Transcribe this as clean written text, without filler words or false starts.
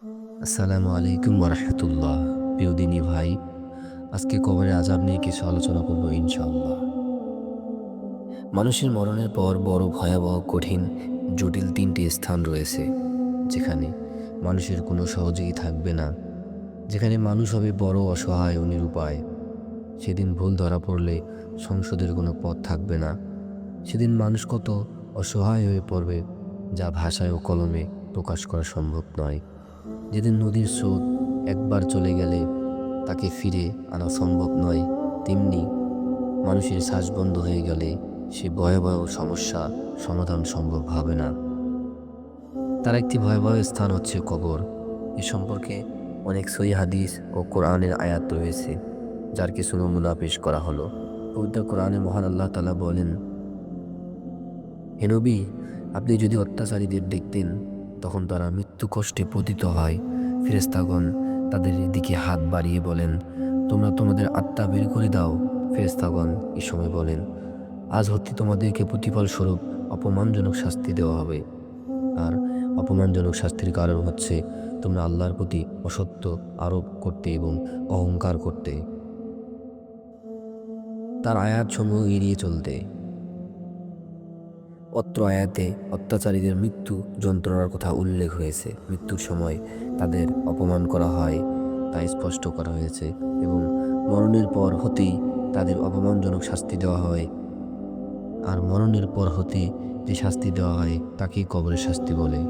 আসসালামু আলাইকুম ওরহমতুল্লাহ। প্রিয় দিনী ভাই, আজকে কবরের আযাব নিয়ে কিছু আলোচনা করব ইনশাআল্লাহ। মানুষের মরণের পর বড় ভয়াবহ, কঠিন, জটিল তিনটি স্থান রয়েছে, যেখানে মানুষের কোনো সহযোগী থাকবে না, যেখানে মানুষ হবে বড় অসহায় ও নিরুপায়। সেদিন ভুল ধরা পড়লে সংশোধনের কোনো পথ থাকবে না। সেদিন মানুষ কত অসহায় হয়ে পড়বে, যা ভাষায় ও কলমে প্রকাশ করা সম্ভব নয়। যেদিন নদীর স্রোত একবার চলে গেলে তাকে ফিরে আনা সম্ভব নয়, তেমনি মানুষের শ্বাস বন্ধ হয়ে গেলে সে ভয়াবহ সমস্যা সমাধান সম্ভব হবে না। তার একটি ভয়াবহ স্থান হচ্ছে কবর। এ সম্পর্কে অনেক সহিহ হাদিস ও কোরআনের আয়াত রয়েছে, যার কিছু নমুনা পেশ করা হলো। পবিত্র কোরআনে মহান আল্লাহ তাআলা বলেন, হে নবী, আপনি যদি অত্যাচারীদের দেখতেন তখন তারা মৃত্যু কষ্টে পতিত হয়, ফেরেশতাগণ তাদের দিকে হাত বাড়িয়ে বলেন, তোমরা তোমাদের আত্মা বের করে দাও। ফেরেশতাগণ এ সময় বলেন, আজ হতে তোমাদেরকে প্রতিফল স্বরূপ অপমানজনক শাস্তি দেওয়া হবে। আর অপমানজনক শাস্তির কারণ হচ্ছে তোমরা আল্লাহর প্রতি অসত্য আরোপ করতে এবং অহংকার করতে, তার আয়াতসমূহ এড়িয়ে চলতে। অত্র আয়াতে অত্যাচারীদের মৃত্যু যন্ত্রণার কথা উল্লেখ হয়েছে। মৃত্যুর সময় তাদের অপমান করা হয় তা স্পষ্ট করা হয়েছে, এবং মরণের পর হতেই তাদের অপমানজনক শাস্তি দেওয়া হয়। আর মরণের পর হতে যে শাস্তি দেওয়া হয় তাকেই কবরের শাস্তি বলে।